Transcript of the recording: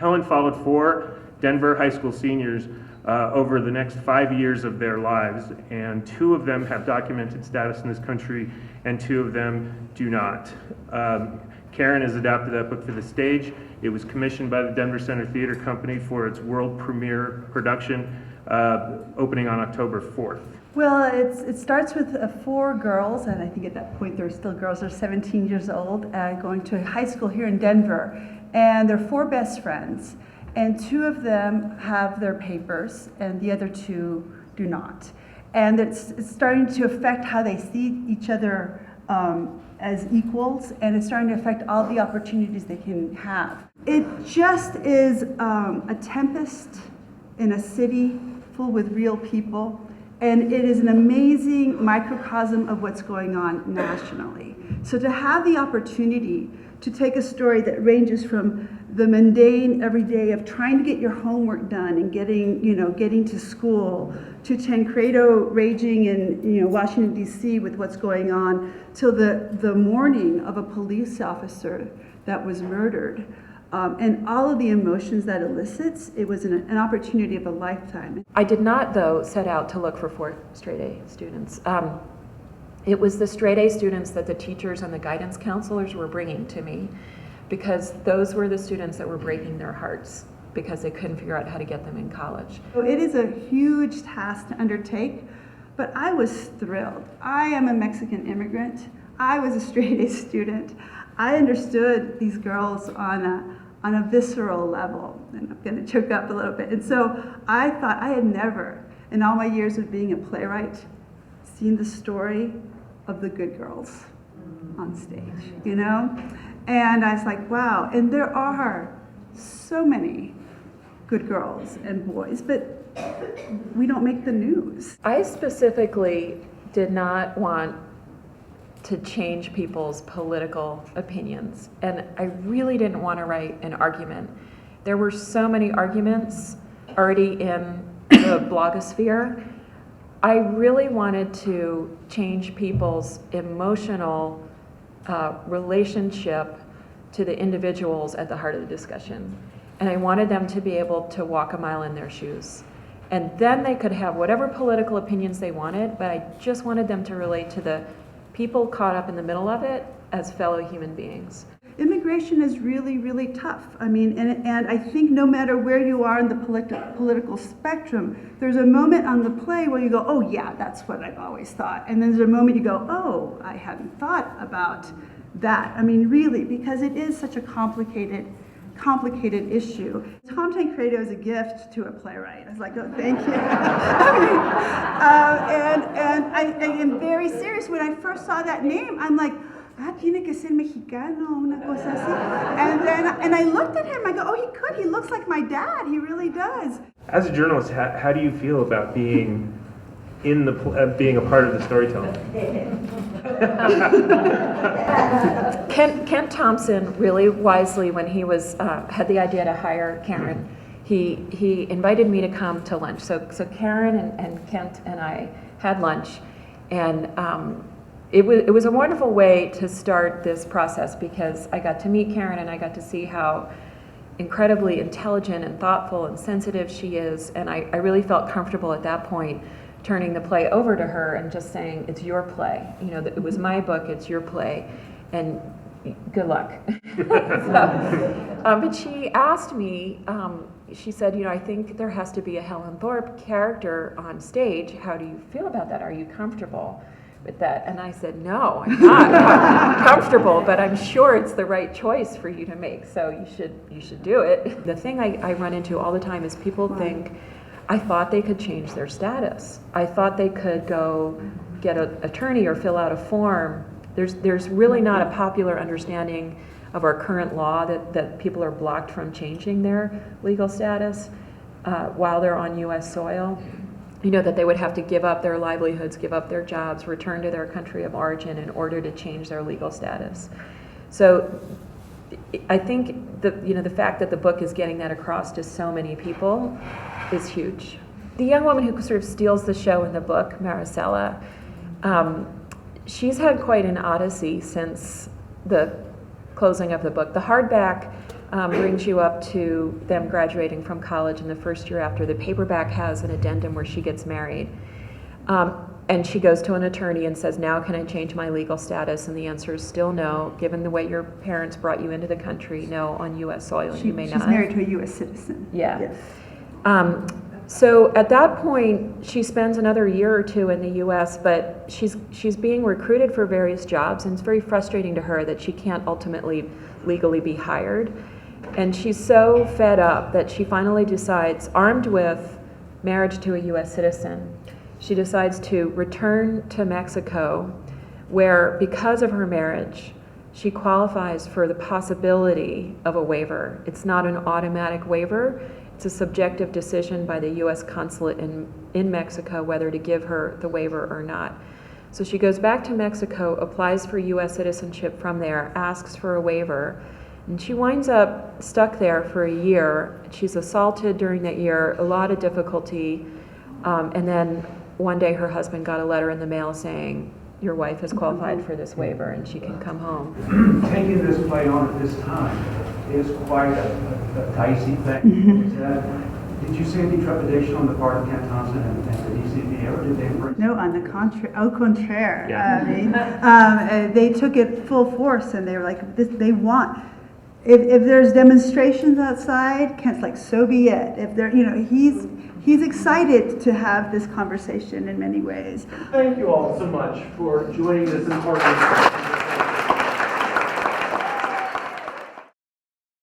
Helen followed 4 Denver high school seniors over the next 5 years of their lives, and 2 of them have documented status in this country, and 2 of them do not. Karen has adapted that book for the stage. It was commissioned by the Denver Center Theater Company for its world premiere production, opening on October 4th. Well, it starts with 4 girls, and I think at that point they're still girls. They're 17 years old, going to high school here in Denver, and they're 4 best friends, and 2 of them have their papers, and the other 2 do not. And it's starting to affect how they see each other as equals, and it's starting to affect all the opportunities they can have. It just is a tempest in a city full with real people. And it is an amazing microcosm of what's going on nationally. So to have the opportunity to take a story that ranges from the mundane everyday of trying to get your homework done and getting to school, to Tancredo raging in Washington D.C. with what's going on, till the mourning of a police officer that was murdered. And all of the emotions that elicits, it was an opportunity of a lifetime. I did not, though, set out to look for 4 straight-A students. It was the straight-A students that the teachers and the guidance counselors were bringing to me, because those were the students that were breaking their hearts because they couldn't figure out how to get them in college. So it is a huge task to undertake, but I was thrilled. I am a Mexican immigrant. I was a straight-A student. I understood these girls on a visceral level, and I'm going to choke up a little bit. And so I thought I had never, in all my years of being a playwright, seen the story of the good girls on stage, And I was like, wow. And there are so many good girls and boys, but we don't make the news. I specifically did not want to change people's political opinions. And I really didn't want to write an argument. There were so many arguments already in the blogosphere. I really wanted to change people's emotional relationship to the individuals at the heart of the discussion. And I wanted them to be able to walk a mile in their shoes. And then they could have whatever political opinions they wanted, but I just wanted them to relate to the people caught up in the middle of it as fellow human beings. Immigration is really, really tough. I mean, and I think no matter where you are in the political spectrum, there's a moment on the play where you go, oh yeah, that's what I've always thought. And then there's a moment you go, oh, I hadn't thought about that. I mean, really, because it is such a complicated issue. Tom Tancredo is a gift to a playwright. I was like, oh, thank you. And I am very serious. When I first saw that name, I'm like, tiene que ser mexicano, una cosa así. And I looked at him, I go, oh, he could. He looks like my dad. He really does. As a journalist, how do you feel about being being a part of the storytelling? Kent Thompson really wisely, when he was had the idea to hire Karen, he invited me to come to lunch. So Karen and Kent and I had lunch, and it was a wonderful way to start this process, because I got to meet Karen and I got to see how incredibly intelligent and thoughtful and sensitive she is, and I really felt comfortable at that point turning the play over to her and just saying, it's your play. It was my book, it's your play, and good luck. But she asked me, she said, I think there has to be a Helen Thorpe character on stage. How do you feel about that? Are you comfortable with that? And I said, no, I'm not comfortable, but I'm sure it's the right choice for you to make, so you should do it. The thing I run into all the time is people think, I thought they could change their status. I thought they could go get an attorney or fill out a form. There's really not a popular understanding of our current law that people are blocked from changing their legal status while they're on U.S. soil. That they would have to give up their livelihoods, give up their jobs, return to their country of origin in order to change their legal status. So I think the fact that the book is getting that across to so many people is huge. The young woman who sort of steals the show in the book, Maricela, she's had quite an odyssey since the closing of the book. The hardback brings you up to them graduating from college, and the first year after, the paperback has an addendum where she gets married. And she goes to an attorney and says, now can I change my legal status? And the answer is still no. Given the way your parents brought you into the country, no, on U.S. soil, you may not. She's married to a U.S. citizen. Yeah. Yes. So at that point, she spends another year or two in the U.S., but she's being recruited for various jobs, and it's very frustrating to her that she can't ultimately legally be hired. And she's so fed up that she finally decides, armed with marriage to a U.S. citizen, she decides to return to Mexico, where, because of her marriage, she qualifies for the possibility of a waiver. It's not an automatic waiver. It's a subjective decision by the U.S. consulate in Mexico whether to give her the waiver or not. So she goes back to Mexico, applies for U.S. citizenship from there, asks for a waiver, and she winds up stuck there for a year. She's assaulted during that year, a lot of difficulty, and then one day her husband got a letter in the mail saying, your wife has qualified for this waiver and she can come home. Taking this play on at this time is quite a dicey thing. Did you see any trepidation on the part of Ken Thompson and the DCPA, or did they embrace? No, on the contraire. Yeah. They took it full force, and they were like, they want. If there's demonstrations outside, Kent's like, so be it. If there, he's excited to have this conversation in many ways. Thank you all so much for joining this important